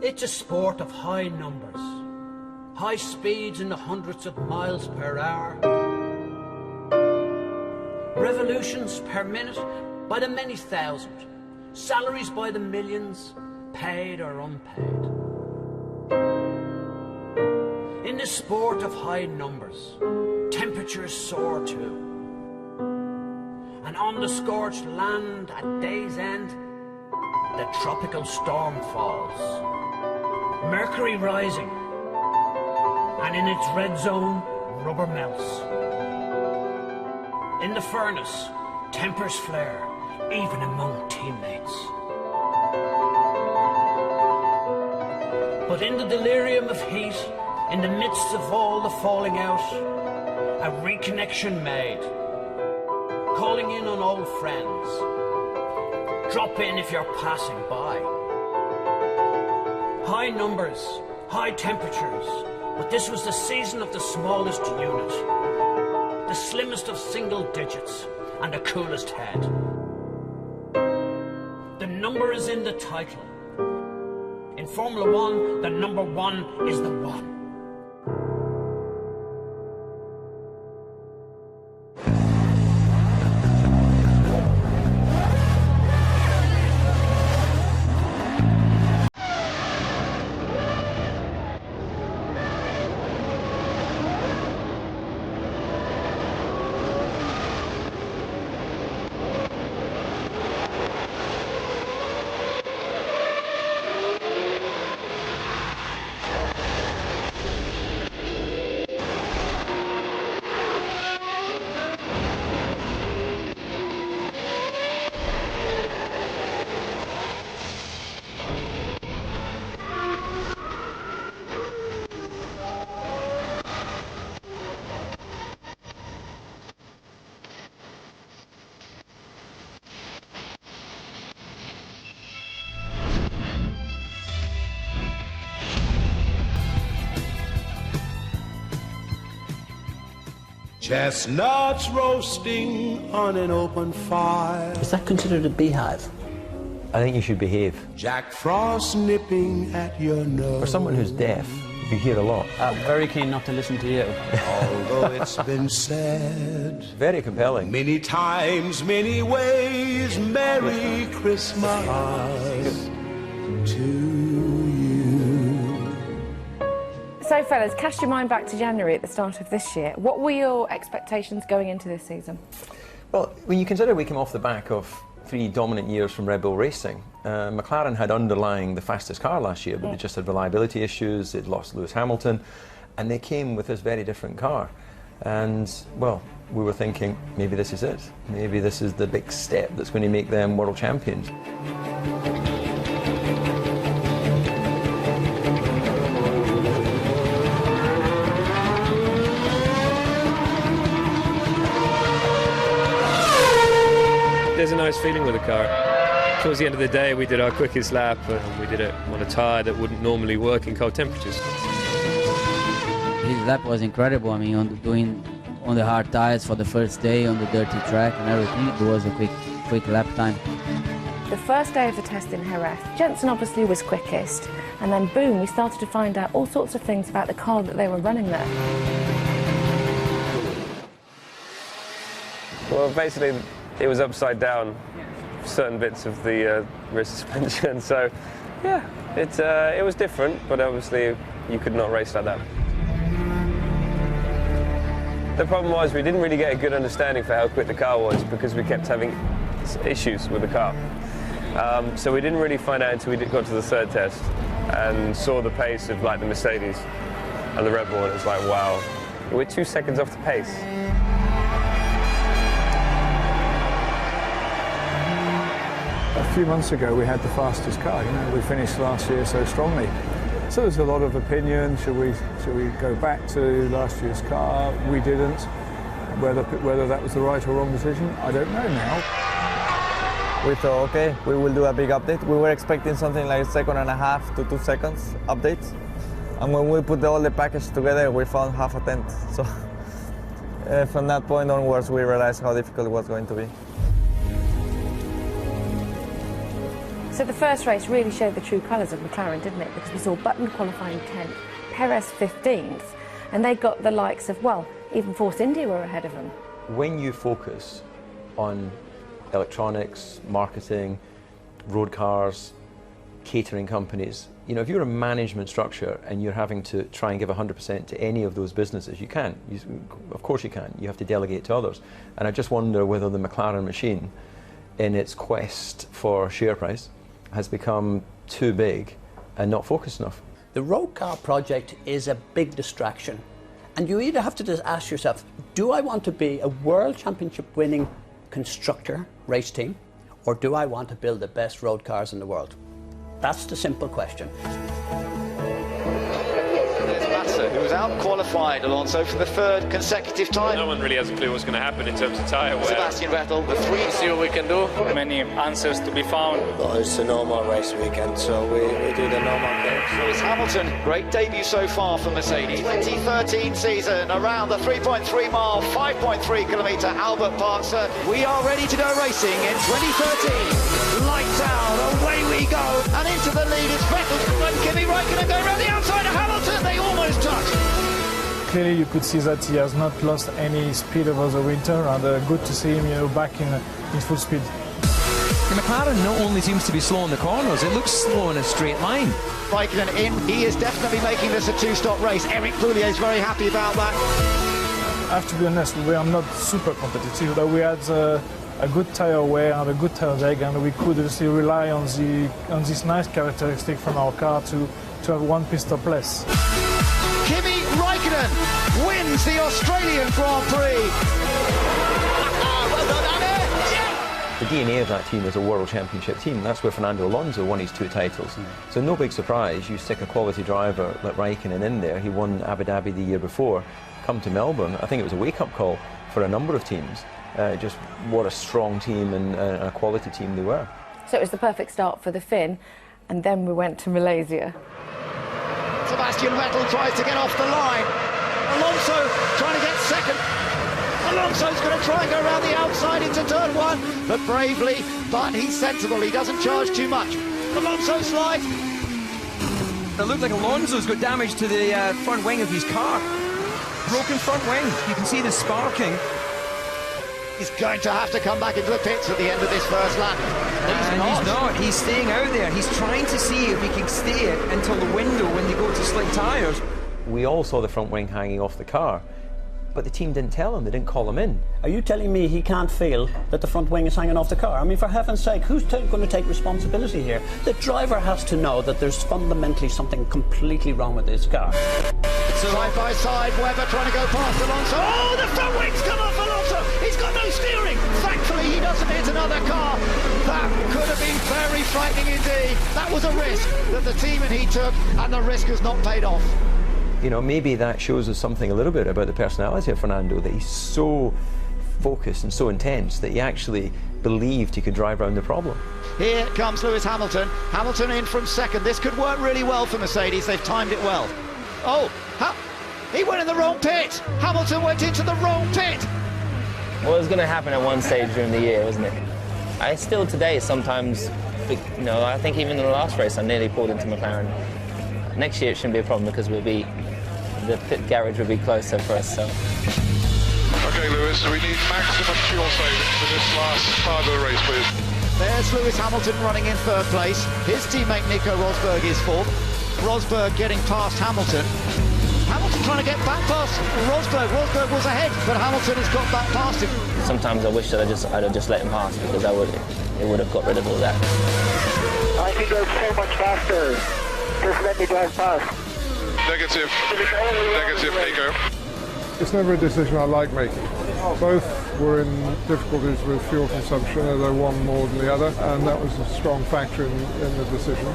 It's a sport of high numbers, high speeds in the hundreds of miles per hour, revolutions per minute by the many thousand, salaries by the millions, paid or unpaid. In this sport of high numbers, temperatures soar too. And on the scorched land at day's end, the tropical storm falls. Mercury rising, and in its red zone, rubber melts. In the furnace, tempers flare, even among teammates. But in the delirium of heat, in the midst of all the falling out, a reconnection made, calling in on old friends. Drop in if you're passing by. High numbers, high temperatures, but this was the season of the smallest unit, the slimmest of single digits, and the coolest head. The number is in the title. In Formula One, the number one is the one. Chestnuts roasting on an open fire. Is that considered a beehive? I think you should behave. Jack Frost nipping at your nose. For someone who's deaf, you hear a lot. I'm very keen not to listen to you. Although it's been said Very compelling. many times, many ways, Merry Christmas to you. So, fellas, cast your mind back to January at the start of this year. What were your expectations going into this season? Well, when you consider we came off the back of 3 dominant years from Red Bull Racing, McLaren had underlying the fastest car last year, but they just had reliability issues, they'd lost Lewis Hamilton, and they came with this very different car. And, well, we were thinking, maybe this is it. Maybe this is the big step that's going to make them world champions. There's a nice feeling with the car. Towards the end of the day, we did our quickest lap, and we did it on a tyre that wouldn't normally work in cold temperatures. His lap was incredible. I mean, doing on the hard tyres for the first day on the dirty track and everything, it was a quick lap time. The first day of the test in Jerez, Jenson obviously was quickest, and then boom, we started to find out all sorts of things about the car that they were running there. Well, basically, it was upside down, certain bits of the rear suspension, so yeah, it was different, but obviously you could not race like that. The problem was we didn't really get a good understanding for how quick the car was because we kept having issues with the car. So we didn't really find out until we got to the third test and saw the pace of like the Mercedes and the Red Bull, and it was like, wow, we're 2 seconds off the pace. A few months ago we had the fastest car, you know, we finished last year so strongly. So there's a lot of opinion, should we go back to last year's car? We didn't. Whether that was the right or wrong decision, I don't know now. We thought, okay, we will do a big update. We were expecting something like 1.5 to 2 seconds update. And when we put all the package together, we found half a tenth. So from that point onwards, we realized how difficult it was going to be. So the first race really showed the true colours of McLaren, didn't it? Because we saw Button qualifying 10th, Perez 15th, and they got the likes of, well, even Force India were ahead of them. When you focus on electronics, marketing, road cars, catering companies, you know, if you're a management structure and you're having to try and give 100% to any of those businesses, you can. Of course you can. You have to delegate to others. And I just wonder whether the McLaren machine, in its quest for share price, has become too big and not focused enough. The road car project is a big distraction. And you either have to just ask yourself, do I want to be a world championship winning constructor race team, or do I want to build the best road cars in the world? That's the simple question. Who was out-qualified Alonso for the third consecutive time. No one really has a clue what's going to happen in terms of tyre wear. Sebastian Vettel, the three. See what we can do. Many answers to be found. Well, it's a normal race weekend, so we do the normal things. Lewis Hamilton, great debut so far for Mercedes. 2013 season, around the 3.3 mile, 5.3 kilometre Albert Park circuit. We are ready to go racing in 2013. Lights out, away we go. And into the lead is Vettel. And Kimi Räikkönen going around the outside of Hamilton. They almost touch. Clearly you could see that he has not lost any speed over the winter, and good to see him, you know, back in full speed. The McLaren not only seems to be slow in the corners, it looks slow in a straight line. Räikkönen in, he is definitely making this a two-stop race. Eric Pouliot is very happy about that. I have to be honest, we are not super competitive, but we had a good tyre wear and a good tyre leg, and we could obviously rely on this nice characteristic from our car to have one pit stop less. Kimi Räikkönen wins the Australian Grand Prix. The DNA of that team is a World Championship team. That's where Fernando Alonso won his 2 titles. So no big surprise, you stick a quality driver like Räikkönen in there. He won Abu Dhabi the year before. Come to Melbourne, I think it was a wake-up call for a number of teams. Just what a strong team and a quality team they were. So it was the perfect start for the Finn, and then we went to Malaysia. Sebastian Vettel tries to get off the line. Alonso trying to get second. Alonso's going to try and go around the outside into turn 1, but bravely, but he's sensible. He doesn't charge too much. Alonso slides. It looked like Alonso's got damage to the front wing of his car. Broken front wing. You can see the sparking. He's going to have to come back into the pits at the end of this first lap. He's not. He's staying out there. He's trying to see if he can stay it until the window when they go to slick tyres. We all saw the front wing hanging off the car, but the team didn't tell him, they didn't call him in. Are you telling me he can't feel that the front wing is hanging off the car? I mean, for heaven's sake, who's going to take responsibility here? The driver has to know that there's fundamentally something completely wrong with this car. So side by side, Webber trying to go past Alonso. Oh, the front wing's come off Alonso. He's got no steering. Thankfully, he doesn't hit another car. That could have been very frightening indeed. That was a risk that the team and he took, and the risk has not paid off. You know, maybe that shows us something a little bit about the personality of Fernando, that he's so focused and so intense that he actually believed he could drive around the problem. Here comes Lewis Hamilton. Hamilton in from second. This could work really well for Mercedes. They've timed it well. Oh, he went in the wrong pit. Hamilton went into the wrong pit. Well, it was going to happen at one stage during the year, wasn't it? I still today sometimes, you know, I think even in the last race I nearly pulled into McLaren. Next year it shouldn't be a problem because the pit garage will be closer for us. So. Okay, Lewis, we need maximum fuel savings for this last part of the race, please. There's Lewis Hamilton running in third place. His teammate Nico Rosberg is fourth. Rosberg getting past Hamilton. Hamilton trying to get back past Rosberg. Rosberg was ahead, but Hamilton has got back past him. Sometimes I wish that I'd have just let him pass because it would have got rid of all that. I can go so much faster. Just let me drive past. Negative, Nico. It's never a decision I like making. Both were in difficulties with fuel consumption, although one more than the other, and that was a strong factor in the decision.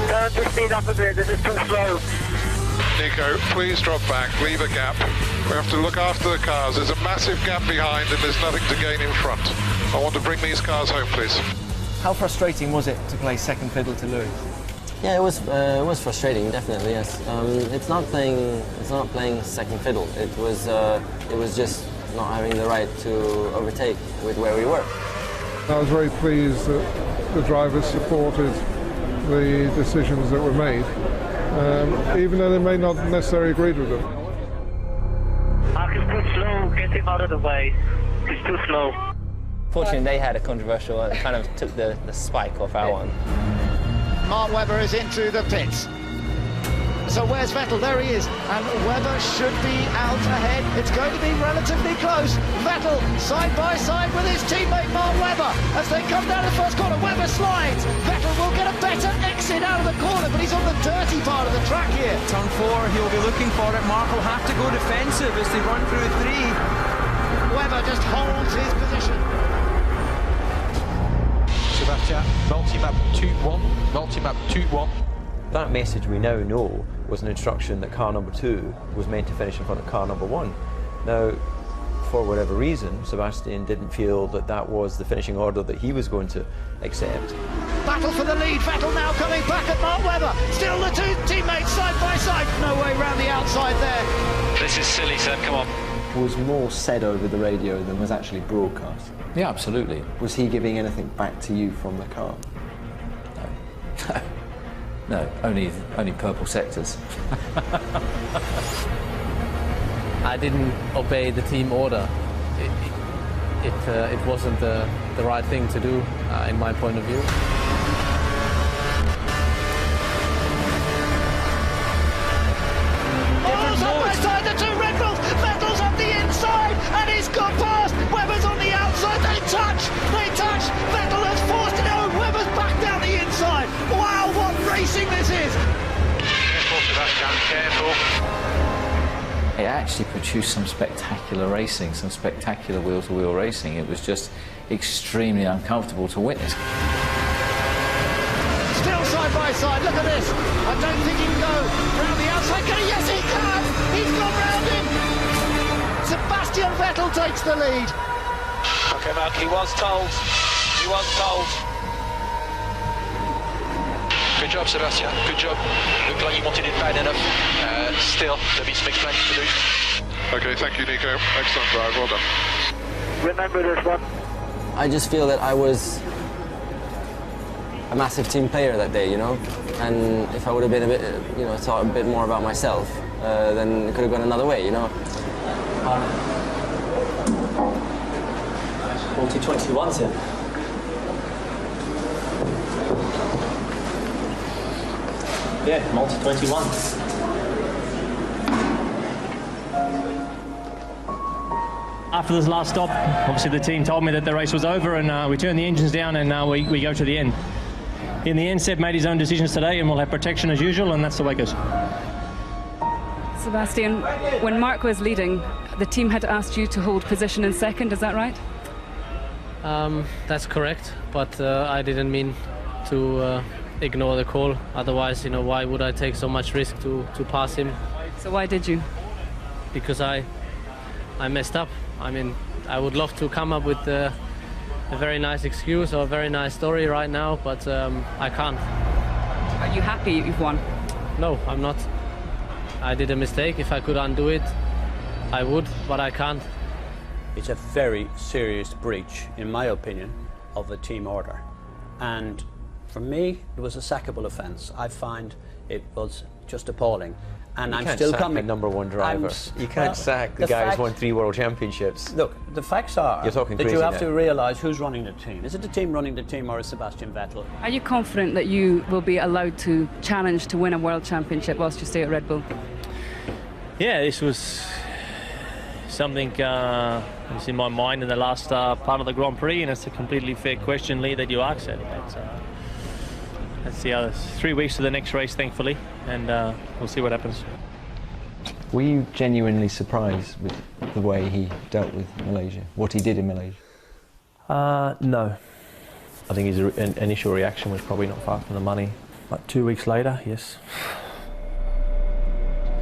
Turn to speed up a bit, this is too slow. Nico, please drop back, leave a gap. We have to look after the cars. There's a massive gap behind and there's nothing to gain in front. I want to bring these cars home, please. How frustrating was it to play second fiddle to Lewis? Yeah, it was frustrating, definitely. Yes, it's not playing second fiddle. It was just not having the right to overtake with where we were. I was very pleased that the drivers supported the decisions that were made, even though they may not necessarily agree with them. Mark is too slow, get him out of the way. He's too slow. Fortunately, they had a controversial one. It kind of took the spike off our one. Mark Webber is into the pits. So where's Vettel? There he is. And Webber should be out ahead. It's going to be relatively close. Vettel side by side with his teammate Mark Webber. As they come down the first corner, Webber slides. Vettel will get a better exit out of the corner, but he's on the dirty part of the track here. Turn 4, he'll be looking for it. Mark will have to go defensive as they run through 3. Webber just holds his position. Sebastian, multi-map 2-1, multi-map 2-1. That message we now know was an instruction that car number 2 was meant to finish in front of car number 1. Now, for whatever reason, Sebastian didn't feel that that was the finishing order that he was going to accept. Battle for the lead. Vettel now coming back at Mark Webber. Still the two teammates side by side. No way round the outside there. This is silly, sir, come on. Was more said over the radio than was actually broadcast? Yeah, absolutely. Was he giving anything back to you from the car? No. No, only purple sectors. I didn't obey the team order. It wasn't the right thing to do, in my point of view. Oh, side by side, the two Red Bulls. Vettel's on the inside, and he's gone past. Webber's on the outside. They touch. Vettel has forced it out. Webber's back down the inside. Wow, what racing this is! Careful, Sebastian, careful. It actually produced some spectacular racing, some spectacular wheel-to-wheel racing. It was just extremely uncomfortable to witness. Still side by side, look at this. I don't think he can go round the outside. Yes, he can! He's gone round him! Sebastian Vettel takes the lead. Okay, Mark, he was told. Good job, Sebastian, good job. Looked like you wanted it bad enough. Still, there'll be some explaining to do. Okay, thank you, Nico. Excellent drive, well done. Remember this one. I just feel that I was a massive team player that day, you know? And if I would have been a bit, you know, thought a bit more about myself, then it could have gone another way, you know? 2021, sir. Yeah, multi-21. After this last stop, obviously the team told me that the race was over, and we turned the engines down, and we go to the end. In the end, Seb made his own decisions today, and we'll have protection as usual, and that's the way it goes. Sebastian, when Mark was leading, the team had asked you to hold position in second, is that right? That's correct, but I didn't mean to ignore the call. Otherwise, you know, why would I take so much risk to pass him? So why did you? Because I messed up. I mean, I would love to come up with a very nice excuse or a very nice story right now, but I can't. Are you happy you've won? No, I'm not. I did a mistake. If I could undo it, I would, but I can't. It's a very serious breach, in my opinion, of a team order. And for me, it was a sackable offence. I find it was just appalling. And I'm still coming. Number one driver. You can't sack the guy who's won 3 world championships. Look, the facts are You're talking that crazy you have now. to realise who's running the team. Is it the team running the team, or is Sebastian Vettel? Are you confident that you will be allowed to challenge to win a world championship whilst you stay at Red Bull? Yeah, this was something was in my mind in the last part of the Grand Prix, and it's a completely fair question, Lee, that you asked it. Let's see how 3 weeks to the next race, thankfully, and we'll see what happens. Were you genuinely surprised with the way he dealt with Malaysia, what he did in Malaysia? No. I think his initial reaction was probably not far from the money. But 2 weeks later, yes.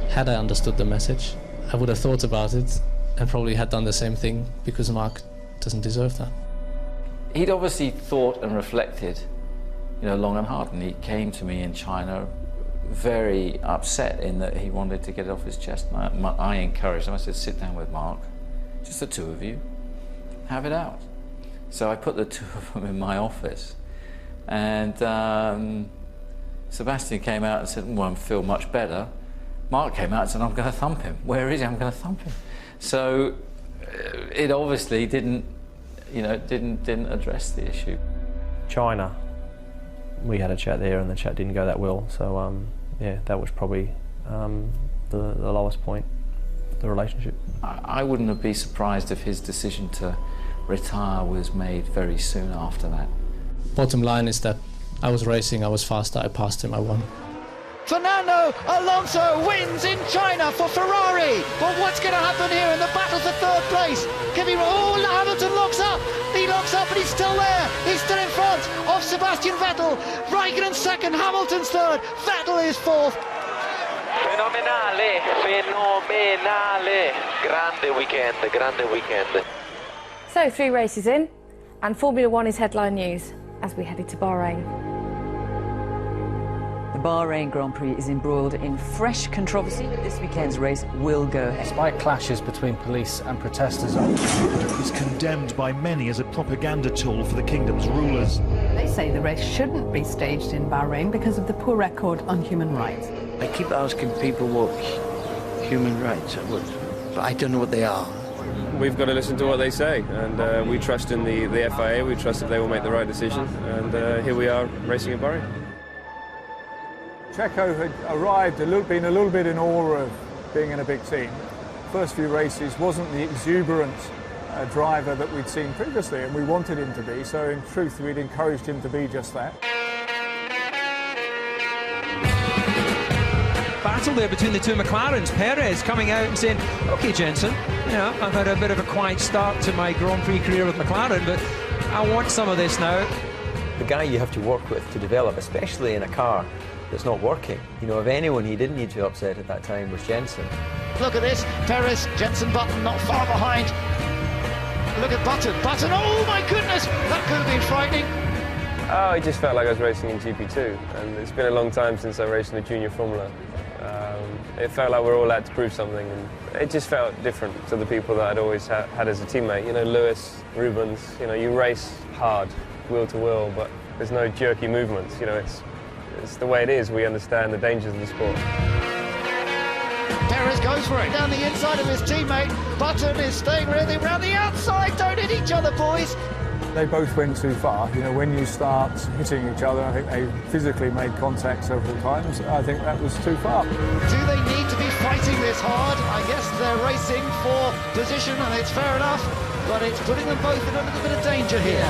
Had I understood the message, I would have thought about it and probably had done the same thing, because Mark doesn't deserve that. He'd obviously thought and reflected, you know, long and hard, and he came to me in China very upset in that he wanted to get it off his chest. And I encouraged him. I said, sit down with Mark, just the two of you, have it out. So I put the two of them in my office, and Sebastian came out and said, well, I feel much better. Mark came out and said, I'm going to thump him. Where is he? I'm going to thump him. So it obviously didn't address the issue. China, we had a chat there and the chat didn't go that well, so yeah, that was probably the lowest point of the relationship. I wouldn't be surprised if his decision to retire was made very soon after that. Bottom line is that I was racing, I was faster, I passed him, I won. Fernando Alonso wins in China for Ferrari. But what's going to happen here in the battle for third place? Hamilton looks up. He looks up and he's still there. He's still in front of Sebastian Vettel. Raikkonen's second, Hamilton's third. Vettel is fourth. Fenomenale, fenomenale. Grande weekend, grande weekend. So 3 races in, and Formula One is headline news as we headed to Bahrain. The Bahrain Grand Prix is embroiled in fresh controversy, but this weekend's race will go ahead. Despite clashes between police and protesters, is condemned by many as a propaganda tool for the kingdom's rulers. They say the race shouldn't be staged in Bahrain because of the poor record on human rights. I keep asking people what human rights are, but I don't know what they are. We've got to listen to what they say, and we trust in the FIA, we trust that they will make the right decision, and here we are racing in Bahrain. Checo had arrived, been a little bit in awe of being in a big team. First few races wasn't the exuberant driver that we'd seen previously, and we wanted him to be, so in truth we'd encouraged him to be just that. Battle there between the two McLarens. Perez coming out and saying, OK, Jensen, you know, I've had a bit of a quiet start to my Grand Prix career with McLaren, but I want some of this now. The guy you have to work with to develop, especially in a car that's not working. You know, if anyone he didn't need to upset at that time was Jensen. Look at this, Perez, Jensen, Button not far behind. Look at Button, oh my goodness, that could have been frightening. Oh, it just felt like I was racing in GP2, and it's been a long time since I raced in a junior Formula. It felt like we're all out to prove something, and it just felt different to the people that I'd always had as a teammate. You know, Lewis, Rubens, you know, you race hard, wheel to wheel, but there's no jerky movements. You know, it's the way it is. We understand the dangers of the sport. Perez goes for it down the inside of his teammate. Button is staying really around the outside. Don't hit each other, boys. They both went too far. You know, when you start hitting each other, I think they physically made contact several times. I think that was too far. Do they need to be fighting this hard? I guess they're racing for position, and it's fair enough, but it's putting them both in a little bit of danger here.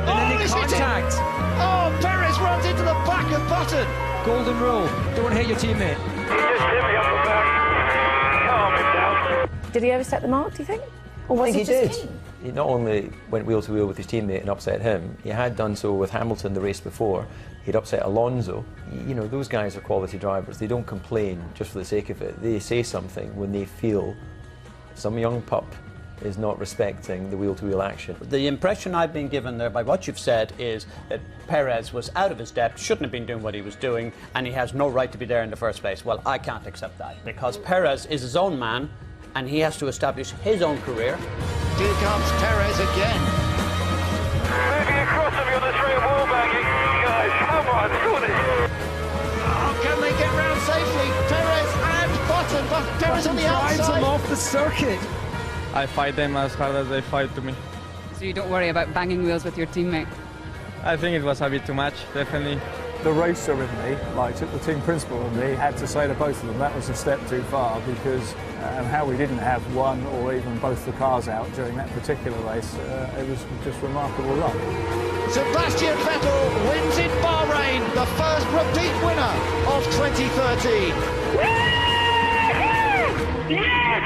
And then the contact. Oh, Perez runs into the back of Button. Golden rule, don't hit your teammate. He just hit me up the back. Calm him down. Did he overstep the mark, do you think? Or was I think he just did. He not only went wheel to wheel with his teammate and upset him, he had done so with Hamilton the race before. He'd upset Alonso. You know, those guys are quality drivers. They don't complain just for the sake of it. They say something when they feel some young pup is not respecting the wheel-to-wheel action. The impression I've been given there by what you've said is that Perez was out of his depth, shouldn't have been doing what he was doing, and he has no right to be there in the first place. Well, I can't accept that, because Perez is his own man, and he has to establish his own career. Here comes Perez again. Moving across him, you're the trail wall bagging. Guys, come on, do this. Oh, can they get round safely? Perez and Button, but Perez on the outside. Drives him off the circuit. I fight them as hard as they fight to me. So you don't worry about banging wheels with your teammate? I think it was a bit too much, definitely. The racer in me, like the team principal in me, had to say to both of them that was a step too far, because how we didn't have one or even both the cars out during that particular race, it was just remarkable luck. Sebastian Vettel wins in Bahrain, the first repeat winner of 2013. Yes!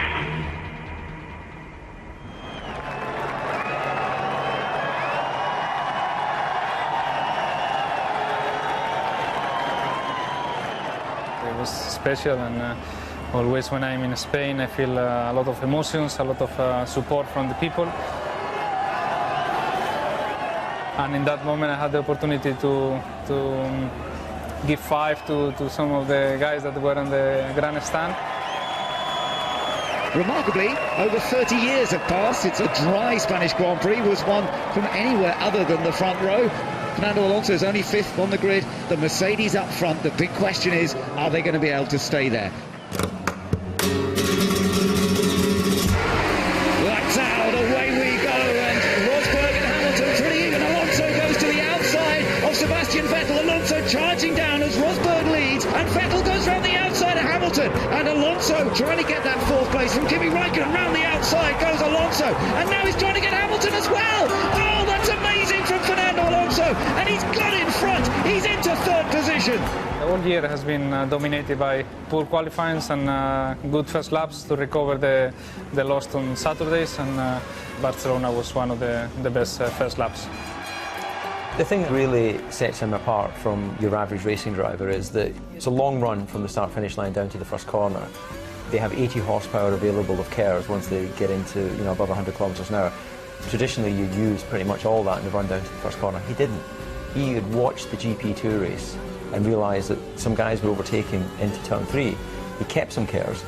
It was special, and always when I'm in Spain I feel a lot of emotions, a lot of support from the people. And in that moment I had the opportunity to give 5 to some of the guys that were on the grandstand. Remarkably, over 30 years have passed since a dry Spanish Grand Prix was won from anywhere other than the front row. Fernando Alonso is only 5th on the grid. The Mercedes up front. The big question is, are they going to be able to stay there? Lights out, away we go, and Rosberg and Hamilton pretty even. Alonso goes to the outside of Sebastian Vettel. Alonso charging down as Rosberg leads, and Vettel goes round the outside of Hamilton, and Alonso trying to get that 4th place from Kimi Raikkonen. Round the outside goes Alonso, and now he's trying to get Hamilton as well. Oh, that's amazing from Fernando Alonso, and he's got in front. He's into 3rd position. The whole year has been dominated by poor qualifying and good first laps to recover the lost on Saturdays, and Barcelona was one of the best first laps. The thing that really sets him apart from your average racing driver is that it's a long run from the start-finish line down to the first corner. They have 80 horsepower available of KERS once they get into, above 100 kilometres an hour. Traditionally, you use pretty much all that in the run down to the first corner. He didn't. He had watched the GP2 race and realised that some guys were overtaking into turn 3. He kept some KERS,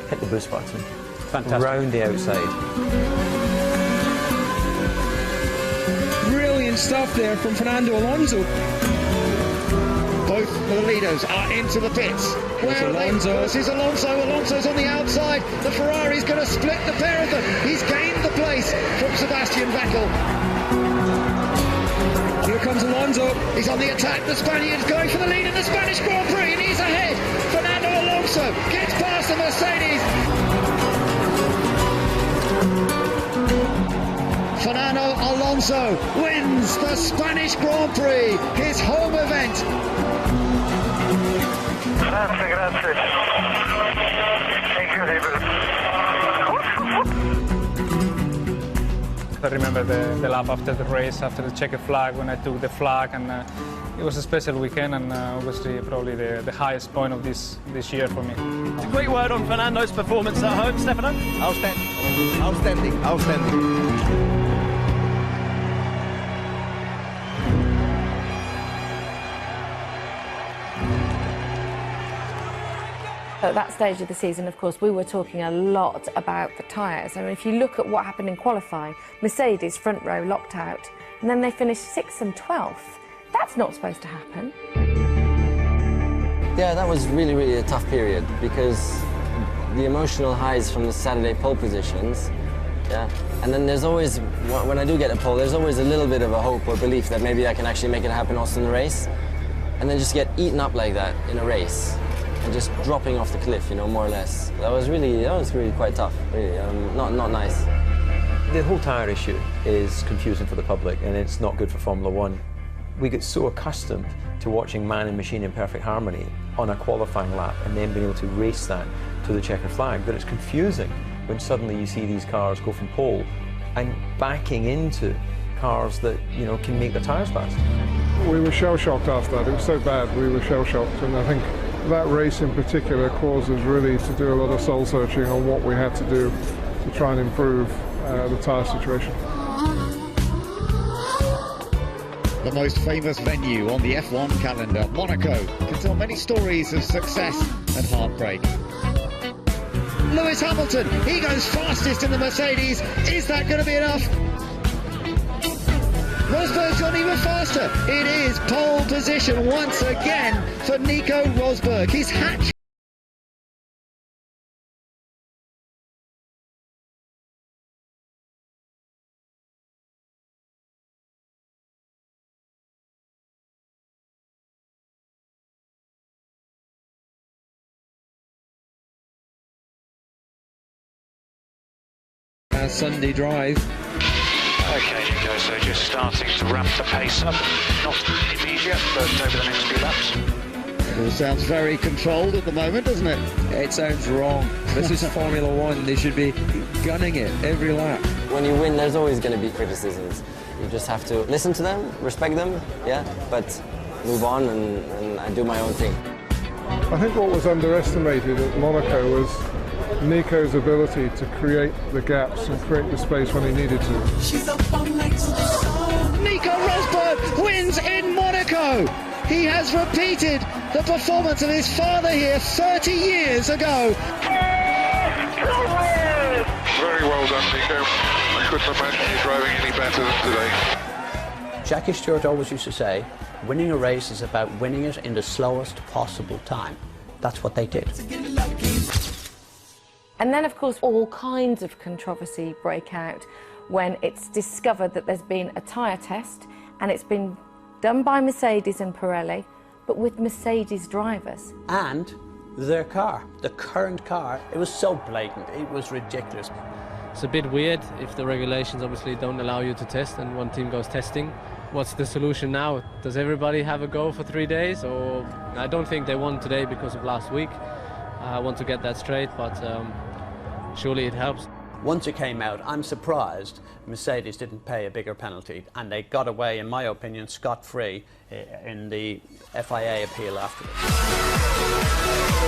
hit the boost button, fantastic, round the outside. Brilliant stuff there from Fernando Alonso. Both of the leaders are into the pits. Where are they versus Alonso? Alonso's on the outside. The Ferrari's going to split the pair of them. He's gained the place from Sebastian Vettel. Here comes Alonso. He's on the attack. The Spaniard's going for the lead in the Spanish Grand Prix, and he's ahead. Fernando Alonso gets past the Mercedes. Fernando Alonso wins the Spanish Grand Prix, his home event. Grazie, grazie. Incredibile. I remember the lap after the race, after the checkered flag, when I took the flag, and it was a special weekend, and obviously probably the highest point of this year for me. A great word on Fernando's performance at home, Stefano. Outstanding, outstanding, outstanding. At that stage of the season, of course, we were talking a lot about the tyres. I mean, if you look at what happened in qualifying, Mercedes front row locked out, and then they finished 6th and 12th. That's not supposed to happen. Yeah, that was really a tough period, because the emotional highs from the Saturday pole positions, yeah, and then there's always, when I do get a pole, there's always a little bit of a hope or belief that maybe I can actually make it happen also in the race, and then just get eaten up like that in a race. And just dropping off the cliff, more or less. That was really quite tough. Really, not nice. The whole tyre issue is confusing for the public, and it's not good for Formula One. We get so accustomed to watching man and machine in perfect harmony on a qualifying lap, and then being able to race that to the checkered flag, that it's confusing when suddenly you see these cars go from pole and backing into cars that can make their tyres fast. We were shell-shocked after that. It was so bad. We were shell-shocked, and I think that race in particular caused us really to do a lot of soul-searching on what we had to do to try and improve the tyre situation. The most famous venue on the F1 calendar, Monaco, can tell many stories of success and heartbreak. Lewis Hamilton, he goes fastest in the Mercedes. Is that going to be enough? Rosberg's gone even faster. It is pole position once again for Nico Rosberg. His hat. Sunday drive. Okay, Nico, so just starting to ramp the pace up. Not immediate, but over the next few laps. It all sounds very controlled at the moment, doesn't it? It sounds wrong. This is Formula One. They should be gunning it every lap. When you win, there's always going to be criticisms. You just have to listen to them, respect them, yeah, but move on and do my own thing. I think what was underestimated at Monaco was Nico's ability to create the gaps and create the space when he needed to. Nico Rosberg wins in Monaco. He has repeated the performance of his father here 30 years ago. Very well done, Nico. I couldn't imagine you driving any better than today. Jackie Stewart always used to say, winning a race is about winning it in the slowest possible time. That's what they did. And then, of course, all kinds of controversy break out when it's discovered that there's been a tyre test and it's been done by Mercedes and Pirelli, but with Mercedes drivers. And their car, the current car, it was so blatant, it was ridiculous. It's a bit weird if the regulations obviously don't allow you to test and one team goes testing. What's the solution now? Does everybody have a go for 3 days? Or I don't think they won today because of last week. I want to get that straight, but surely it helps. Once it came out, I'm surprised Mercedes didn't pay a bigger penalty, and they got away, in my opinion, scot-free in the FIA appeal afterwards.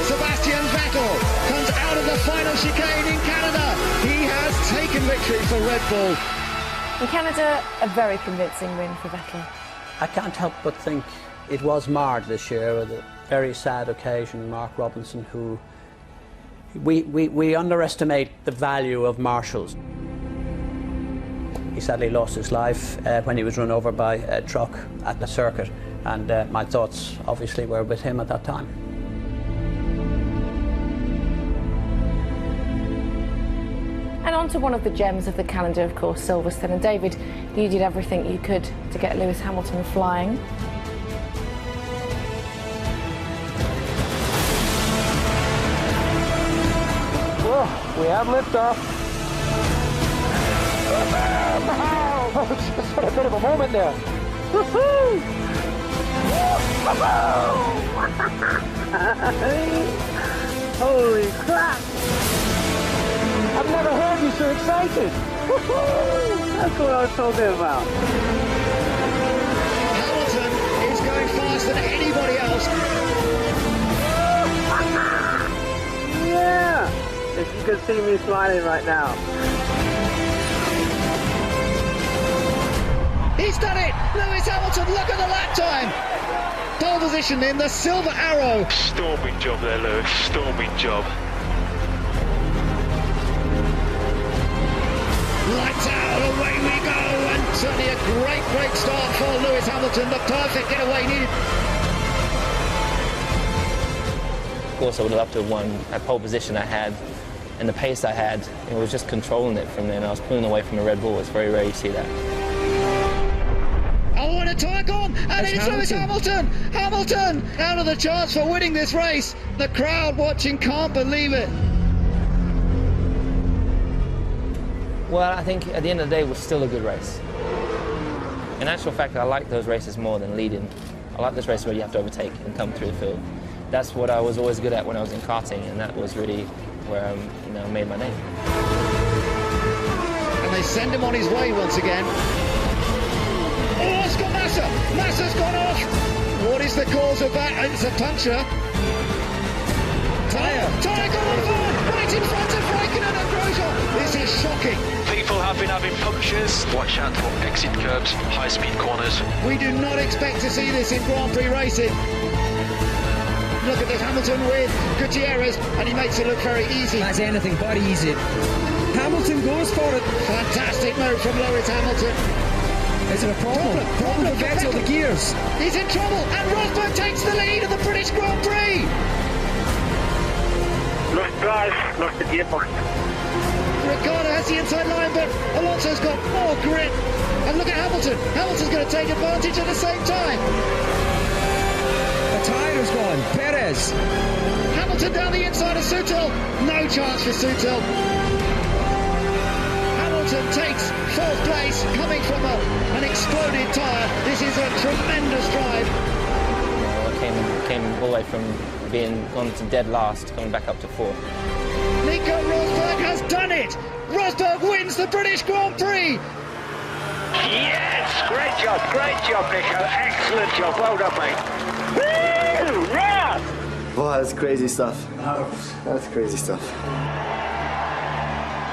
Sebastian Vettel comes out of the final chicane in Canada. He has taken victory for Red Bull. In Canada, a very convincing win for Vettel. I can't help but think it was marred this year with a very sad occasion. Mark Robinson, who we underestimate the value of marshals. He sadly lost his life when he was run over by a truck at the circuit, and my thoughts obviously were with him at that time. And on to one of the gems of the calendar, of course, Silverstone. And David, you did everything you could to get Lewis Hamilton flying. We have liftoff. Just had a bit of a moment there. Holy crap! I've never heard you so excited. That's what I was talking about. Hamilton is going faster than anybody else. Yeah! If you could see me smiling right now. He's done it! Lewis Hamilton, look at the lap time! Pole position in the Silver Arrow. Storming job there, Lewis. Storming job. Lights out, away we go, and certainly a great start for Lewis Hamilton. The perfect getaway needed. Of course, I would have loved to have won that pole position I had. And the pace I had, it was just controlling it from there, and I was pulling away from a Red Bull. It's very rare you see that. Oh, and a tire gone, and it's Lewis Hamilton! Hamilton out of the chance for winning this race. The crowd watching can't believe it. Well, I think at the end of the day, it was still a good race. In actual fact, I like those races more than leading. I like those races where you have to overtake and come through the field. That's what I was always good at when I was in karting, and that was really where I made my name. And they send him on his way once again. Oh, it's got Massa! Massa's gone off! What is the cause of that? It's a puncture. Tyre got on board! Right in front of Raikkonen and Grosjean! This is shocking! People have been having punctures. Watch out for exit curbs, high-speed corners. We do not expect to see this in Grand Prix racing. Look at this Hamilton with Gutierrez, and he makes it look very easy. That's anything but easy. Hamilton goes for it. Fantastic move from Lewis Hamilton. Is it a problem? Problem for Vettel, the gears. He's in trouble, and Rosberg takes the lead of the British Grand Prix. Lost drive, lost the gearbox. Ricciardo has the inside line, but Alonso's got more grip. And look at Hamilton. Hamilton's going to take advantage at the same time. The tyre's gone. Perez. Hamilton down the inside of Sutil. No chance for Sutil. Hamilton takes fourth place, coming from an exploded tyre. This is a tremendous drive. I came all the way from being gone to dead last, coming back up to fourth. Nico Rosberg has done it. Rosberg wins the British Grand Prix. Yes! Great job, Nico. Excellent job. Well done, mate. Woo! Yeah! Wow, that's crazy stuff. That's crazy stuff.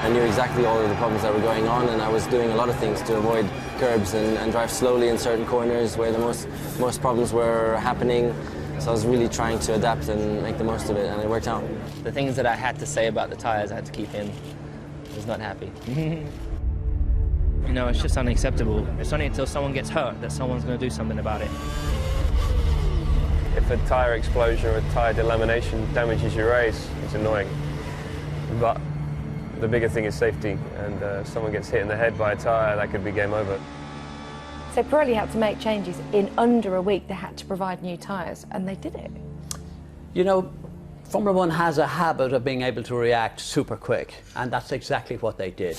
I knew exactly all of the problems that were going on, and I was doing a lot of things to avoid curbs and drive slowly in certain corners where the most problems were happening. So I was really trying to adapt and make the most of it, and it worked out. The things that I had to say about the tyres, I had to keep in. There's not happy. You know, it's just unacceptable. It's only until someone gets hurt that someone's going to do something about it. If a tyre explosion or a tyre delamination damages your race, it's annoying. But the bigger thing is safety, and if someone gets hit in the head by a tyre, that could be game over. So Pirelli had to make changes in under a week. They had to provide new tyres, and they did it. You know, Formula One has a habit of being able to react super quick, and that's exactly what they did.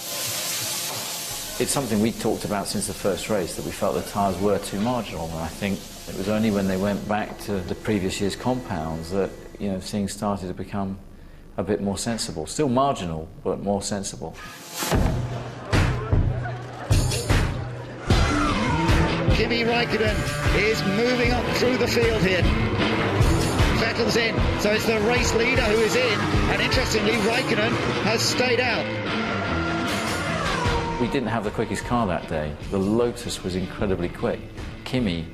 It's something we talked about since the first race, that we felt the tyres were too marginal, and I think it was only when they went back to the previous year's compounds that, you know, things started to become a bit more sensible. Still marginal, but more sensible. Kimi Räikkönen is moving up through the field here. Vettel's in, so it's the race leader who is in, and interestingly, Räikkönen has stayed out. We didn't have the quickest car that day. The Lotus was incredibly quick. Kimi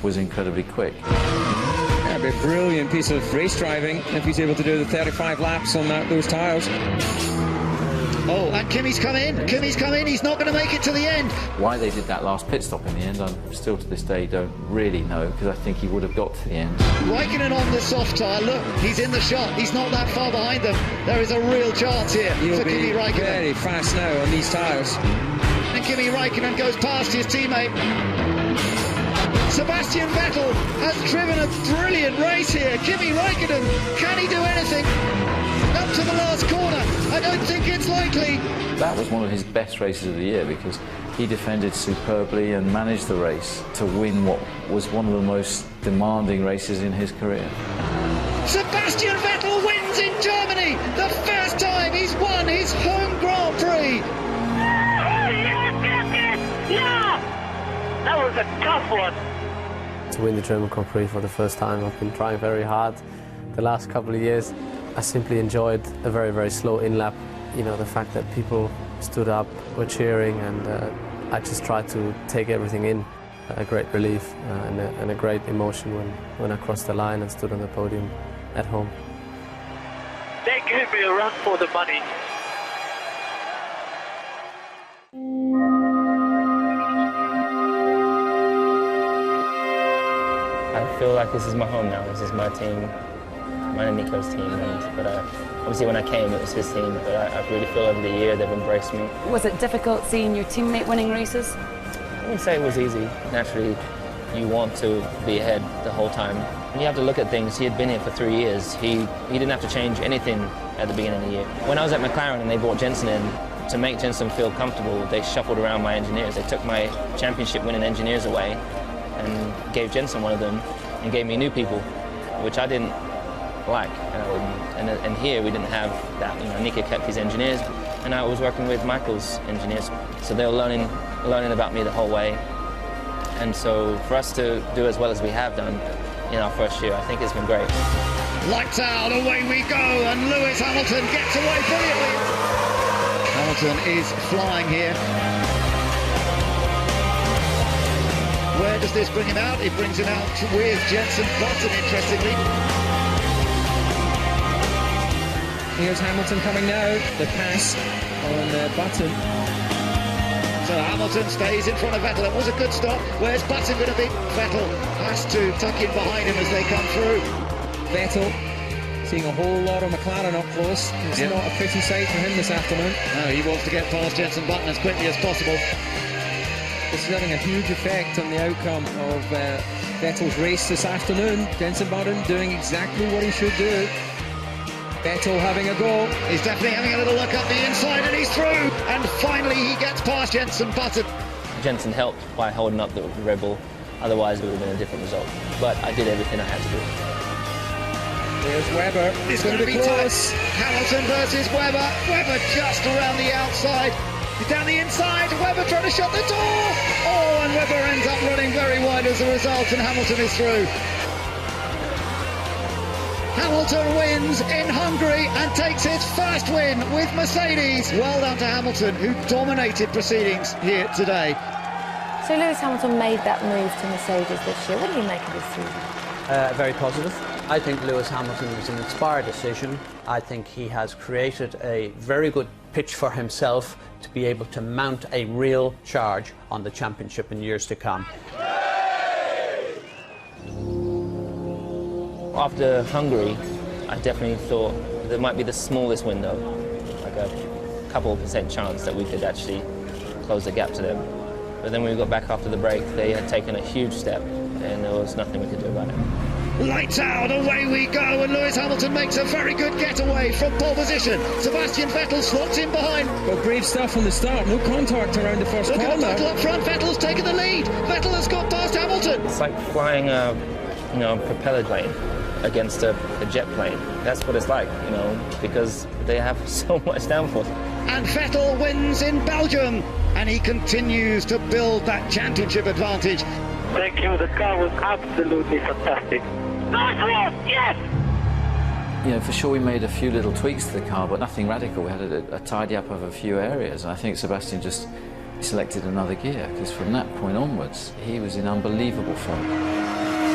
was incredibly quick. Yeah, a brilliant piece of race driving if he's able to do the 35 laps on those tyres. Oh, and Kimi's come in. Kimi's come in. He's not going to make it to the end. Why they did that last pit stop in the end, I still to this day don't really know, because I think he would have got to the end. Räikkönen on the soft tyre. Look, he's in the shot. He's not that far behind them. There is a real chance here for Kimi Räikkönen. Very fast now on these tyres. And Kimi Räikkönen goes past his teammate. Sebastian Vettel has driven a brilliant race here. Kimi Räikkönen, can he do anything? Up to the last corner. I don't think it's likely. That was one of his best races of the year, because he defended superbly and managed the race to win what was one of the most demanding races in his career. Sebastian Vettel wins in Germany. The first time he's won his home Grand Prix. Yeah! That was a tough one. To win the German Grand Prix for the first time, I've been trying very hard the last couple of years. I simply enjoyed a very, very slow in-lap. You know, the fact that people stood up, were cheering, and I just tried to take everything in. A great relief and a great emotion when I crossed the line and stood on the podium at home. They gave me a run for the money. I feel like this is my home now. This is my team, mine and Nico's team. But obviously when I came, it was his team. But I really feel over the year they've embraced me. Was it difficult seeing your teammate winning races? I wouldn't say it was easy. Naturally, you want to be ahead the whole time. And you have to look at things. He had been here for 3 years. He didn't have to change anything at the beginning of the year. When I was at McLaren and they brought Jensen in, to make Jensen feel comfortable, they shuffled around my engineers. They took my championship winning engineers away and gave Jensen one of them and gave me new people, which I didn't like. And here we didn't have that. You know, Nico kept his engineers, and I was working with Michael's engineers, so they were learning about me the whole way. And so for us to do as well as we have done in our first year, I think it's been great. Lights out, away we go, and Lewis Hamilton gets away brilliantly. Hamilton is flying here. Where does this bring him out? It brings him out with Jensen Button, interestingly. Here's Hamilton coming now, the pass on Button. So Hamilton stays in front of Vettel. It was a good stop. Where's Button going to be? Vettel has to tuck in behind him as they come through. Vettel seeing a whole lot of McLaren up close. It's not a pretty sight for him this afternoon. No, he wants to get past Jensen Button as quickly as possible. This is having a huge effect on the outcome of Vettel's race this afternoon. Jensen Button doing exactly what he should do. Vettel having a go. He's definitely having a little look up the inside, and he's through. And finally he gets past Jensen Button. Jensen helped by holding up the Red Bull. Otherwise it would have been a different result. But I did everything I had to do. There's Webber. It's going to be close. Hamilton versus Webber. Webber just around the outside. He's down the inside. Webber trying to shut the door. Oh, and Webber ends up running very wide as a result, and Hamilton is through. Hamilton wins in Hungary and takes his first win with Mercedes. Well done to Hamilton, who dominated proceedings here today. So Lewis Hamilton made that move to Mercedes this year. What do you make of this season? Very positive. I think Lewis Hamilton was an inspired decision. I think he has created a very good pitch for himself to be able to mount a real charge on the championship in years to come. After Hungary, I definitely thought there might be the smallest window, like a couple of % chance that we could actually close the gap to them. But then when we got back after the break, they had taken a huge step, and there was nothing we could do about it. Lights out, away we go, and Lewis Hamilton makes a very good getaway from pole position. Sebastian Vettel slots in behind. Well, brave stuff from the start, no contact around the first corner. Look at Vettel up front, Vettel's taken the lead. Vettel has got past Hamilton. It's like flying a propeller plane against a jet plane. That's what it's like, because they have so much downforce. And Vettel wins in Belgium, and he continues to build that championship advantage. Thank you, the car was absolutely fantastic. Nice one, yes! For sure we made a few little tweaks to the car, but nothing radical. We had a tidy up of a few areas, and I think Sebastian just selected another gear, because from that point onwards, he was in unbelievable form.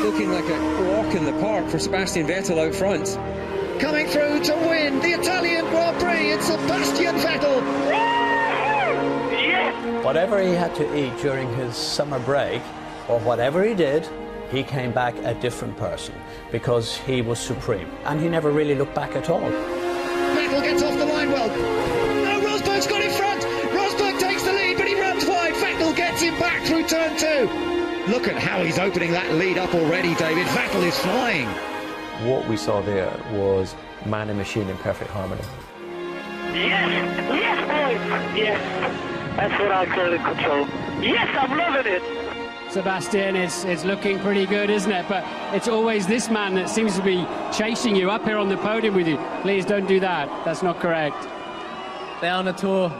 Looking like a walk in the park for Sebastian Vettel out front. Coming through to win the Italian Grand Prix, it's Sebastian Vettel. Yes! Whatever he had to eat during his summer break, or whatever he did, he came back a different person, because he was supreme, and he never really looked back at all. Vettel gets off the line well. No, Rosberg's got in front. Rosberg takes the lead, but he runs wide. Vettel gets him back through turn 2. Look at how he's opening that lead up already, David. Vettel is flying. What we saw there was man and machine in perfect harmony. Yes! Yes, boys! Yes! That's what I call it, control. Yes, I'm loving it! Sebastian, it's looking pretty good, isn't it? But it's always this man that seems to be chasing you up here on the podium with you. Please don't do that. That's not correct. They're on a tour,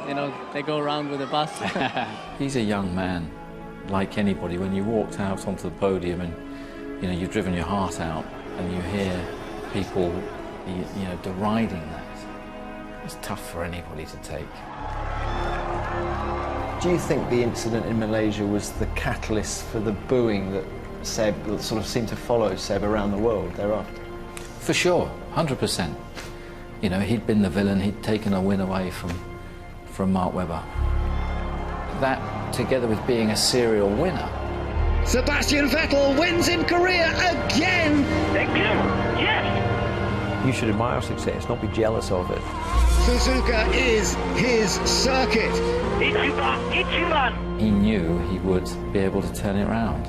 they go around with a bus. He's a young man, like anybody. When you walked out onto the podium and you've driven your heart out and you hear people deriding that, it's tough for anybody to take. Do you think the incident in Malaysia was the catalyst for the booing that Seb sort of seemed to follow Seb around the world thereafter? For sure, 100%. He'd been the villain, he'd taken a win away from Mark Webber. That, together with being a serial winner. Sebastian Vettel wins in Korea again! Thank you! Yes! You should admire success, not be jealous of it. Suzuka is his circuit. He knew he would be able to turn it around.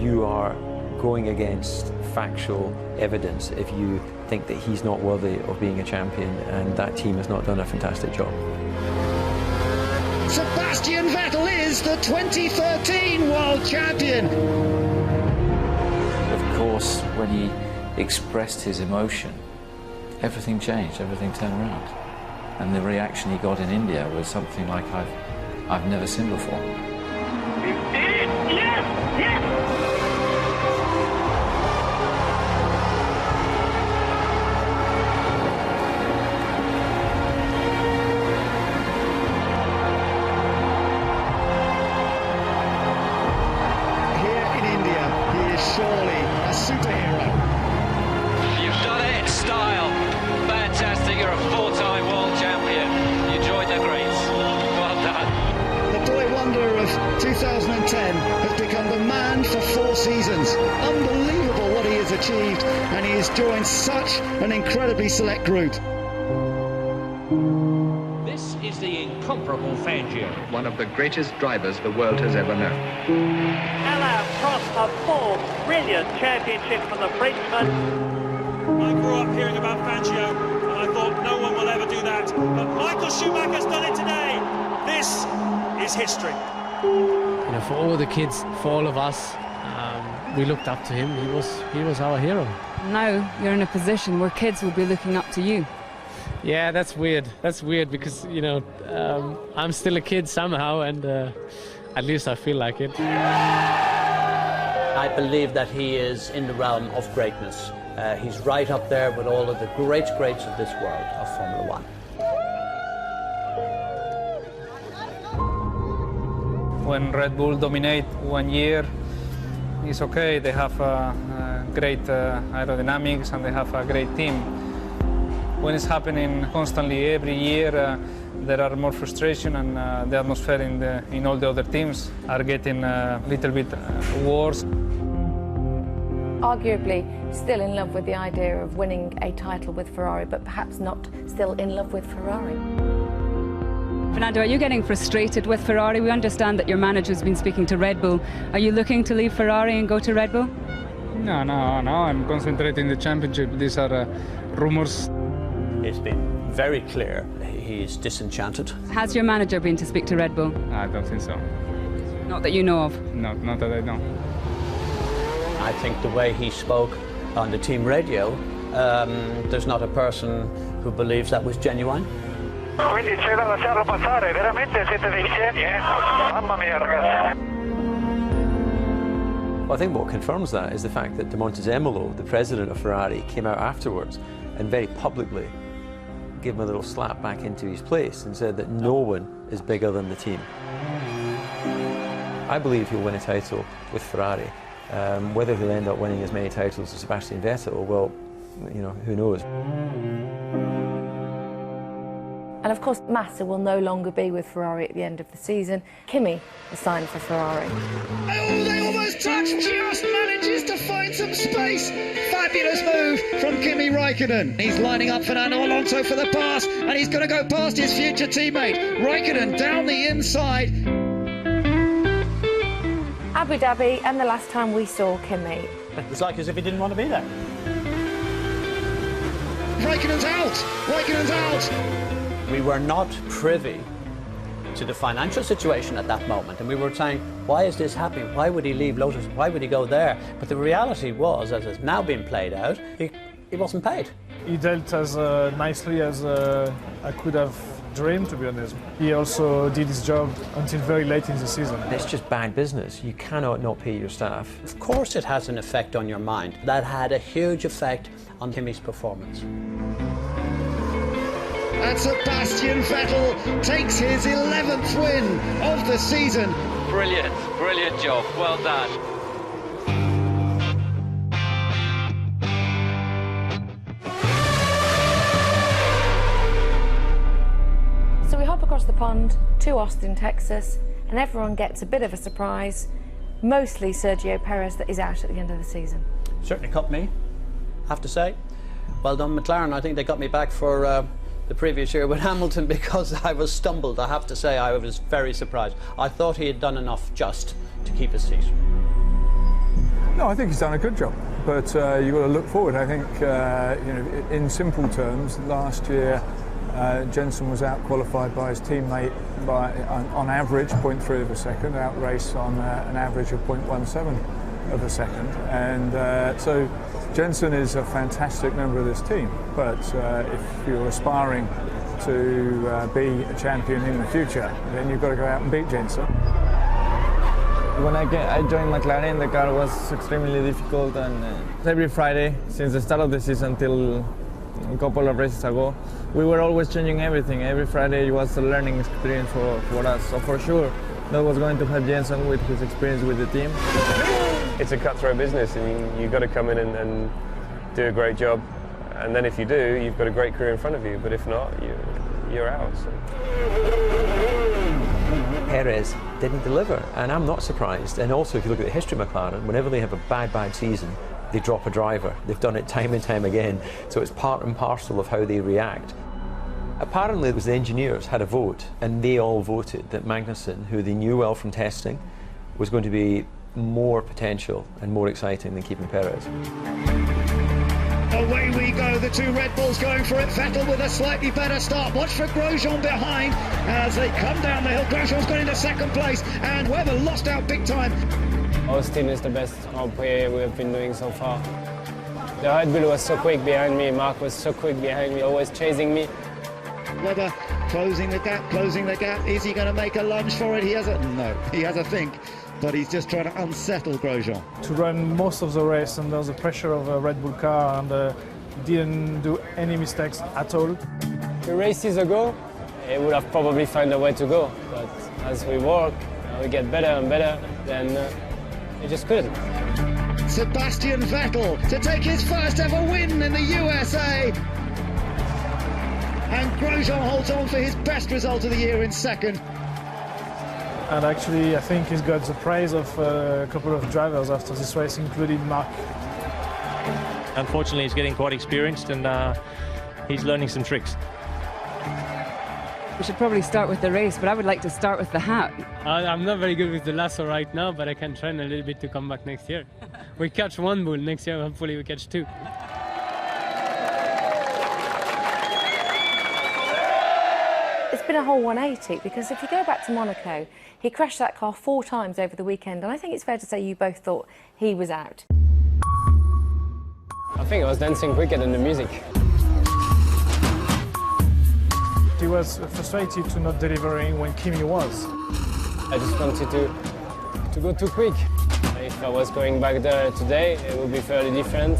You are going against factual evidence if you think that he's not worthy of being a champion, and that team has not done a fantastic job. Sebastian Vettel is the 2013 world champion. Of course, when he expressed his emotion, everything changed, everything turned around. And the reaction he got in India was something like I've never seen before. Yes! Yes! Here in India, he is surely a superhero. You've done it in style. Fantastic, you're a 4-time world champion. You joined the greats. Well done. The boy wonder of 2010 has become the man for 4 seasons. Unbelievable what he has achieved, and he has joined such an incredibly select group. This is the incomparable Fangio, one of the greatest drivers the world has ever known. Alain Prost, a 4 brilliant championships for the Frenchman. I grew up hearing about Fangio, and I thought no one will ever do that. But Michael Schumacher's done it today. This is history. For all the kids, for all of us, we looked up to him. He was our hero. Now you're in a position where kids will be looking up to you. Yeah, that's weird. That's weird because, I'm still a kid somehow, and at least I feel like it. I believe that he is in the realm of greatness. He's right up there with all of the greats of this world of Formula One. When Red Bull dominate one year, is okay. They have great aerodynamics and they have a great team. When it's happening constantly every year, there are more frustration, and the atmosphere in all the other teams are getting a little bit worse. Arguably still in love with the idea of winning a title with Ferrari, but perhaps not still in love with Ferrari. Fernando, are you getting frustrated with Ferrari? We understand that your manager's been speaking to Red Bull. Are you looking to leave Ferrari and go to Red Bull? No, I'm concentrating on the championship. These are rumors. It's been very clear he's disenchanted. Has your manager been to speak to Red Bull? I don't think so. Not that you know of? No, not that I know. I think the way he spoke on the team radio, there's not a person who believes that was genuine. Quindi c'è da lasciarlo passare, veramente siete dei geni, eh? Mamma mia, ragazzi. Well, I think what confirms that is the fact that De Montezemolo, the president of Ferrari, came out afterwards and very publicly gave him a little slap back into his place and said that no one is bigger than the team. I believe he'll win a title with Ferrari. Whether he'll end up winning as many titles as Sebastian Vettel, well, you know, who knows? And of course, Massa will no longer be with Ferrari at the end of the season. Kimi is signed for Ferrari. Oh, they almost touch, just manages to find some space. Fabulous move from Kimi Räikkönen. He's lining up Fernando Alonso for the pass, and he's going to go past his future teammate. Räikkönen down the inside. Abu Dhabi, and the last time we saw Kimi. It was like as if he didn't want to be there. Räikkönen's out! Räikkönen's out! We were not privy to the financial situation at that moment, and we were saying, why is this happening? Why would he leave Lotus? Why would he go there? But the reality was, as it's now been played out, he wasn't paid. He dealt as nicely as I could have dreamed, to be honest. He also did his job until very late in the season. It's just bad business. You cannot not pay your staff. Of course it has an effect on your mind. That had a huge effect on Kimi's performance. And Sebastian Vettel takes his 11th win of the season. Brilliant, brilliant job. Well done. So we hop across the pond to Austin, Texas, and everyone gets a bit of a surprise. Mostly Sergio Perez that is out at the end of the season. Certainly cut me, have to say. Well done, McLaren. I think they got me back for the previous year with Hamilton because I was stumbled. I have to say I was very surprised. I thought he had done enough just to keep his seat. No, I think he's done a good job, but you've got to look forward. I think, you know, in simple terms, last year Jenson was out-qualified by his teammate by, on average, 0.3 of a second, out-race on an average of 0.17 of a second. And so Jenson is a fantastic member of this team, but if you're aspiring to be a champion in the future, then you've got to go out and beat Jenson. When I joined McLaren, the car was extremely difficult, and every Friday, since the start of the season till a couple of races ago, we were always changing everything. Every Friday was a learning experience for us, so for sure that was going to help Jenson with his experience with the team. It's a cutthroat business, and you've got to come in and do a great job, and then if you do, you've got a great career in front of you, but if not, you're out. So. Perez didn't deliver, and I'm not surprised. And also, if you look at the history of McLaren, whenever they have a bad season, they drop a driver. They've done it time and time again, so it's part and parcel of how they react. Apparently it was the engineers had a vote, and they all voted that Magnussen, who they knew well from testing, was going to be more potential and more exciting than keeping Perez. Away we go, the two Red Bulls going for it. Vettel with a slightly better start. Watch for Grosjean behind as they come down the hill. Grosjean's got into second place, and Weber lost out big time. Austin is the best Grand Prix we've been doing so far. The Red Bull was so quick behind me, Mark was so quick behind me, always chasing me. Weber closing the gap. Is he going to make a lunge for it? He has a think, but he's just trying to unsettle Grosjean. To run most of the race under the pressure of a Red Bull car, and didn't do any mistakes at all. 2 races ago, he would have probably found a way to go, but as we work, we get better and better, then He just couldn't. Sebastian Vettel to take his first ever win in the USA. And Grosjean holds on for his best result of the year in second. And actually, I think he's got the praise of a couple of drivers after this race, including Mark. Unfortunately, he's getting quite experienced and he's learning some tricks. We should probably start with the race, but I would like to start with the hat. I'm not very good with the lasso right now, but I can train a little bit to come back next year. We catch one bull, next year hopefully we catch two. It's been a whole 180, because if you go back to Monaco, he crashed that car 4 times over the weekend, and I think it's fair to say you both thought he was out. I think I was dancing quicker than the music. He was frustrated to not delivering when Kimi was. I just wanted to go too quick. If I was going back there today, it would be fairly different.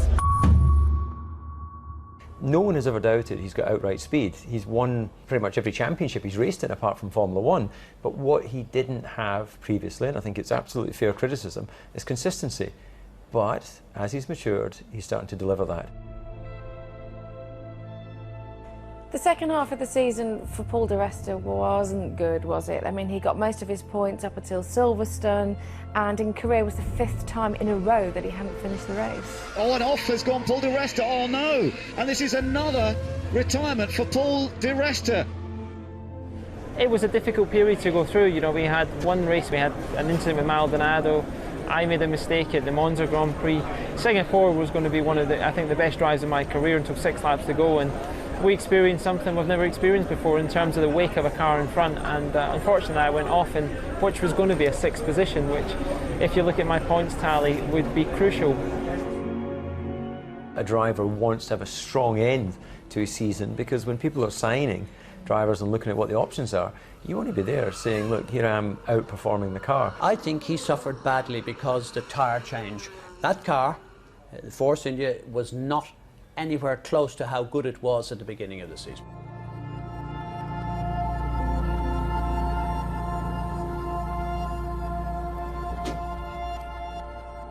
No one has ever doubted he's got outright speed. He's won pretty much every championship he's raced in apart from Formula 1. But what he didn't have previously, and I think it's absolutely fair criticism, is consistency. But as he's matured, he's starting to deliver that. The second half of the season for Paul di Resta wasn't good, was it? I mean, he got most of his points up until Silverstone, and in Korea was the 5th time in a row that he hadn't finished the race. Oh, and off has gone Paul di Resta. Oh no! And this is another retirement for Paul di Resta. It was a difficult period to go through. You know, we had one race, we had an incident with Maldonado. I made a mistake at the Monza Grand Prix. Singapore was going to be one of the, I think, the best drives of my career until 6 laps to go, and we experienced something we've never experienced before in terms of the wake of a car in front, and unfortunately I went off in which was going to be a 6th position, which, if you look at my points tally, would be crucial. A driver wants to have a strong end to his season, because when people are signing drivers and looking at what the options are, you want to be there saying, look, here I am outperforming the car. I think he suffered badly because the tyre change. That car, the Force India, was not anywhere close to how good it was at the beginning of the season.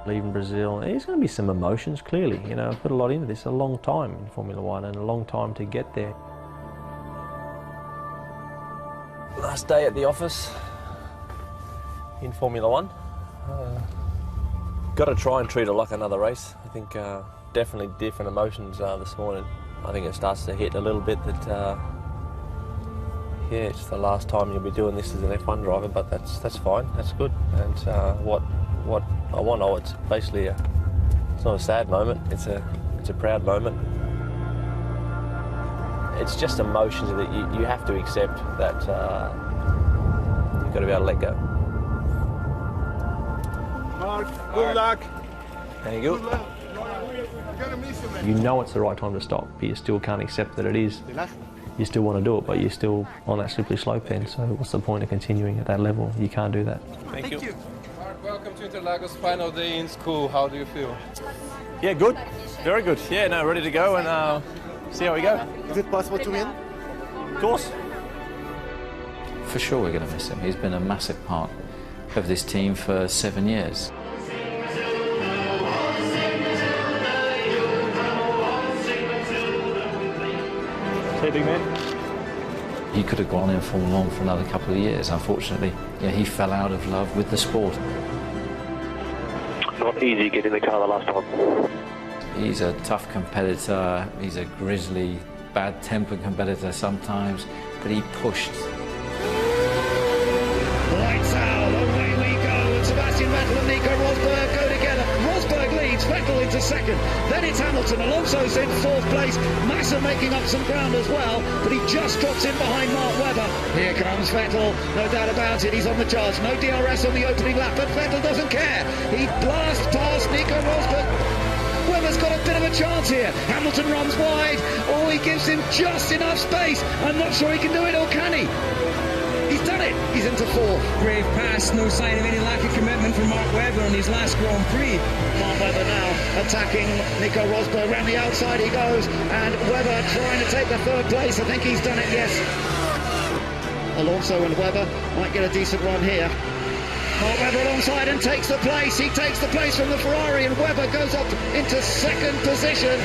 Leaving Brazil, there's going to be some emotions, clearly. You know, I've put a lot into this, a long time in Formula 1 and a long time to get there. Last day at the office in Formula 1. Got to try and treat it like another race. I think definitely different emotions this morning. I think it starts to hit a little bit that, yeah, it's the last time you'll be doing this as an F1 driver, but that's fine, that's good. And what I want, it's basically it's not a sad moment, it's a proud moment. It's just emotions that you have to accept, that you've got to be able to let go. Mark, good luck. Thank you. You know it's the right time to stop, but you still can't accept that it is. You still want to do it, but you're still on that slippery slope then, so what's the point of continuing at that level? You can't do that. Thank you. Mark, welcome to Interlagos, final day in school. How do you feel? Yeah, good. Very good. Yeah, no, ready to go and see how we go. Is it possible to win? Of course. For sure we're going to miss him. He's been a massive part of this team for 7 years. Hey, big man. He could have gone in Formula 1 for another couple of years. Unfortunately, yeah, he fell out of love with the sport. Not easy getting the car the last time. He's a tough competitor. He's a grisly, bad-tempered competitor sometimes, but he pushed. Lights out, away we go, and Sebastian Vettel and Nico Rosberg go together. Rosberg leads, Vettel into second, then it's Hamilton. Alonso's in 4th place, Massa making up some ground as well, but he just drops in behind Mark Webber. Here comes Vettel, no doubt about it, he's on the charge, no DRS on the opening lap, but Vettel doesn't care. He blasts past Nico Rosberg. Webber's got a bit of a chance here. Hamilton runs wide. Oh, he gives him just enough space. I'm not sure he can do it, or can he? He's done it. He's into 4th. Brave pass, no sign of any lack of commitment from Mark Webber on his last Grand Prix. Mark Webber now attacking Nico Rosberg. Round the outside he goes, and Webber trying to take the 3rd place. I think he's done it, yes. Alonso and Webber might get a decent run here. Mark Webber alongside and takes the place. He takes the place from the Ferrari, and Webber goes up into second position.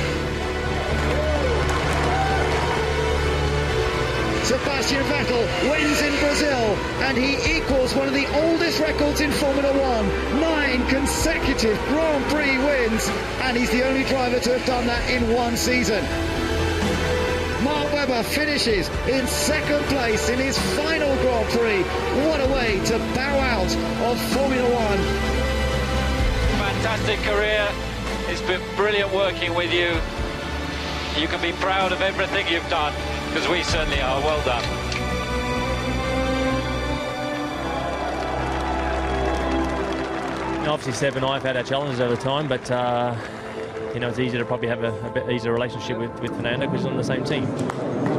Sebastian Vettel wins in Brazil, and he equals one of the oldest records in Formula 1. 9 consecutive Grand Prix wins, and he's the only driver to have done that in one season. Mark Webber finishes in second place in his final Grand Prix. What a way to bow out of Formula 1. Fantastic career. It's been brilliant working with you. You can be proud of everything you've done, because we certainly are. Well done. Obviously, Seb and I have had our challenges over time, but you know, it's easier to probably have a bit easier relationship with Fernando because he's on the same team. It's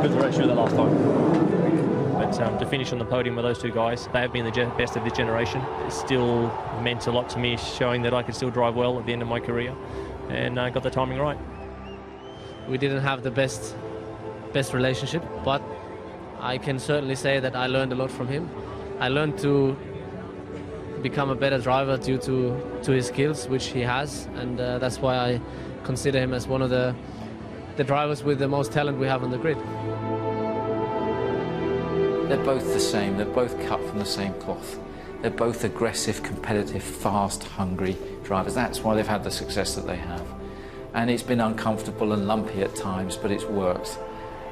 good to race you the last time. But to finish on the podium with those two guys, they have been the best of this generation. It still meant a lot to me, showing that I could still drive well at the end of my career, and I got the timing right. We didn't have the best relationship, but I can certainly say that I learned a lot from him. I learned to become a better driver due to his skills, which he has, and that's why I consider him as one of the drivers with the most talent we have on the grid. They're both the same. They're both cut from the same cloth. They're both aggressive, competitive, fast, hungry drivers. That's why they've had the success that they have. And it's been uncomfortable and lumpy at times, but it's worked.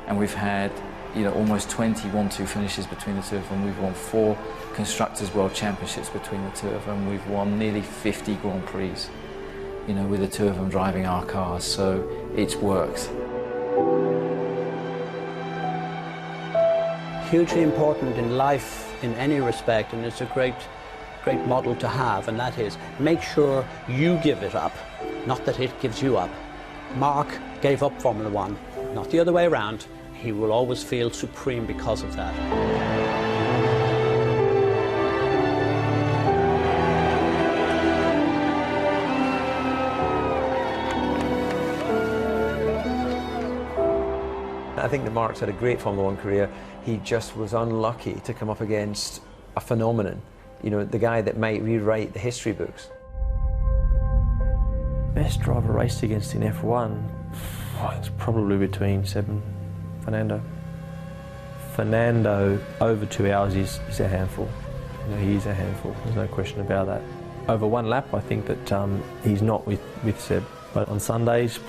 And we've had, you know, almost 20 1-2 finishes between the two of them. We've won 4 Constructors' World Championships between the two of them. We've won nearly 50 Grand Prix, you know, with the two of them driving our cars. So it's worked. Hugely important in life in any respect, and it's a great model to have, and that is make sure you give it up, not that it gives you up. Mark gave up Formula 1, not the other way around. He will always feel supreme because of that. I think that Mark's had a great Formula 1 career. He just was unlucky to come up against a phenomenon, you know, the guy that might rewrite the history books. Best driver raced against in F1, it's probably between Seb and Fernando. Fernando, over 2 hours is a handful. You know, he is a handful, there's no question about that. Over one lap, I think that he's not with Seb. But on Sundays,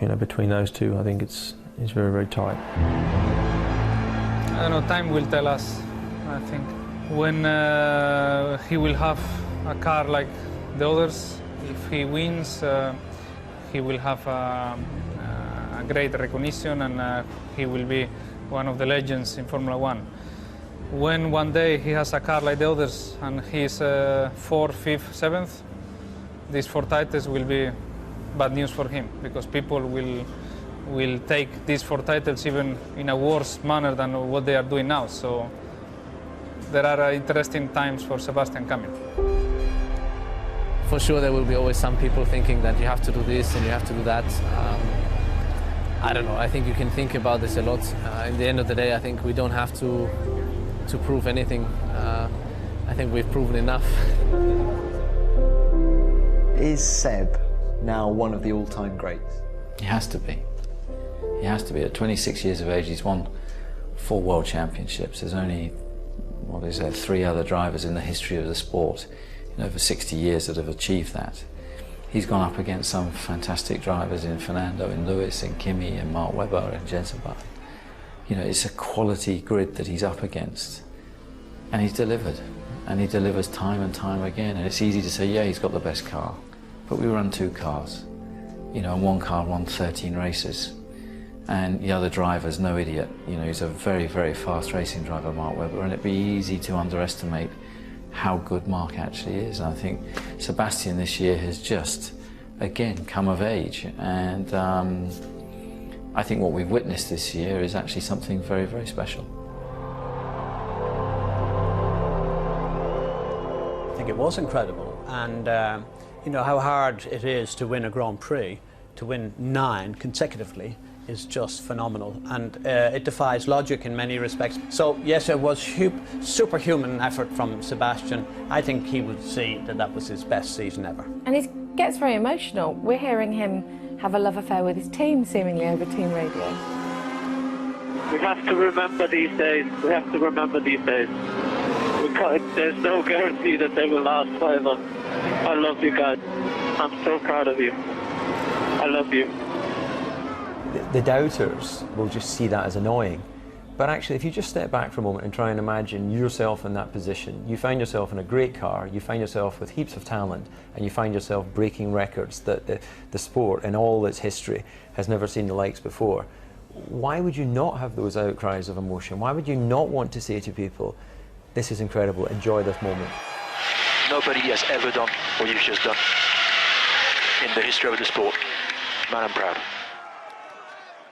you know, between those two, I think it's very, very tight. I don't know, time will tell us, I think. When he will have a car like the others, if he wins, he will have a great recognition, and he will be one of the legends in Formula 1. When one day he has a car like the others and he's 4th, 5th, 7th, these 4 titles will be bad news for him, because people will take these 4 titles even in a worse manner than what they are doing now. So there are interesting times for Sebastian coming. For sure there will be always some people thinking that you have to do this and you have to do that. I don't know, I think you can think about this a lot. In the end of the day, I think we don't have to prove anything. I think we've proven enough. Is Seb now one of the all-time greats? He has to be. He has to be. At 26 years of age, he's won 4 world championships. There's only, what is there, 3 other drivers in the history of the sport in over 60 years that have achieved that. He's gone up against some fantastic drivers in Fernando, in Lewis, in Kimi, and Mark Webber, and Jenson Button. You know, it's a quality grid that he's up against. And he's delivered. And he delivers time and time again. And it's easy to say, yeah, he's got the best car. But we run 2 cars. You know, and one car won 13 races. And the other driver's no idiot. You know, he's a very, very fast racing driver, Mark Webber, and it'd be easy to underestimate how good Mark actually is. And I think Sebastian this year has just, again, come of age. And I think what we've witnessed this year is actually something very, very special. I think it was incredible. And you know how hard it is to win a Grand Prix, to win 9 consecutively. is just phenomenal, and it defies logic in many respects. So yes, it was superhuman effort from Sebastian. I think he would see that that was his best season ever. And he gets very emotional. We're hearing him have a love affair with his team, seemingly over team radio. We have to remember these days. We have to remember these days. There's no guarantee that they will last forever. I love you guys. I'm so proud of you. I love you. The doubters will just see that as annoying. But actually, if you just step back for a moment and try and imagine yourself in that position, you find yourself in a great car, you find yourself with heaps of talent, and you find yourself breaking records that the sport in all its history has never seen the likes before. Why would you not have those outcries of emotion? Why would you not want to say to people, this is incredible, enjoy this moment? Nobody has ever done what you've just done in the history of the sport. Man, I'm proud.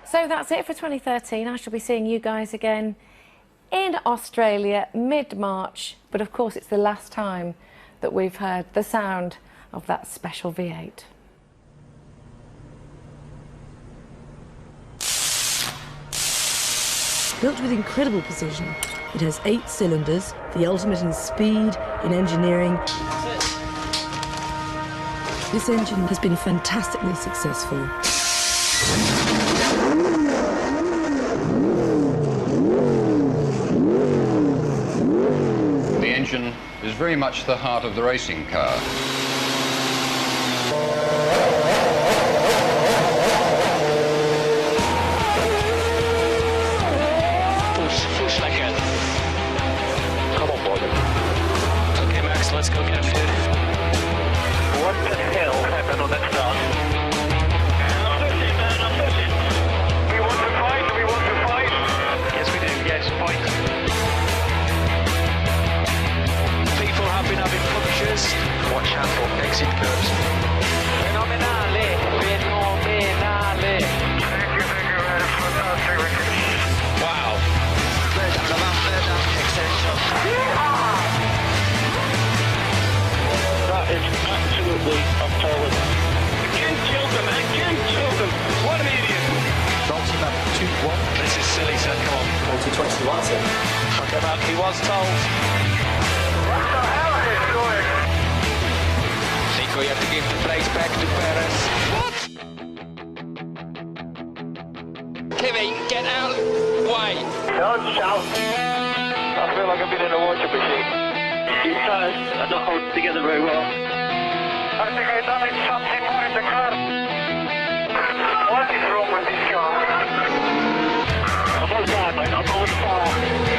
So that's it for 2013. I shall be seeing you guys again in Australia mid-March. But of course, it's the last time that we've heard the sound of that special V8. Built with incredible precision, it has 8 cylinders, the ultimate in speed, in engineering. This engine has been fantastically successful. The engine is very much the heart of the racing car. Come on, boy. Okay, Max, let's go get food. What the hell happened on that start? We want to fight, we want to fight. Yes, we do, yes, fight. People have been having punctures. Watch out for exit curves. Phenomenale, phenomenale. Thank you, fantastic record. Wow. That is absolutely appalling. Ken killed them, man. Ken killed them. What an idiot. Drops about 2-1. This is silly, sir. Come on. 221, sir. Okay, Mark, he was told. What the hell is this doing? Nico, you have to give the place back to Perez. What? Kimmy, get out of the way. Don't shout. I feel like I've been in a washing machine. Your tires are not holding together very well. I think I damaged something more in the car. What is wrong with this car? I'm all bad, mate. I'm all far.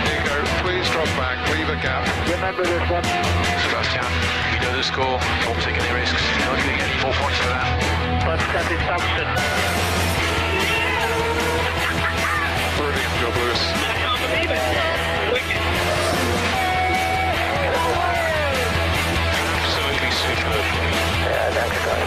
Nico, please drop back, leave a gap. Remember this one. Sebastian, you know the score. Don't take any risks. You're not going to get 4 points for that. But satisfaction. Brilliant job, Lewis. I can't believe it. Wicked. Absolutely superb. Yeah, that's great.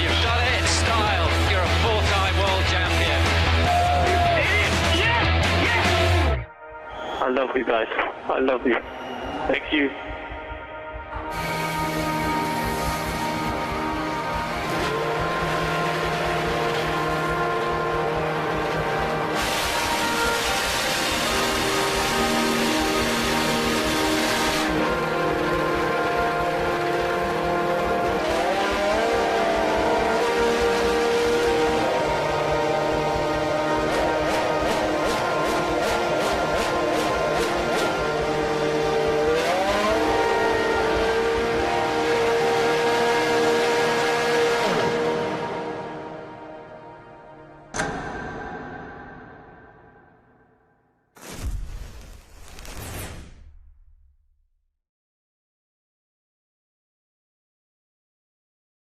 You've done it in style. You're a 4-time world champion. I love you guys. I love you. Thank you.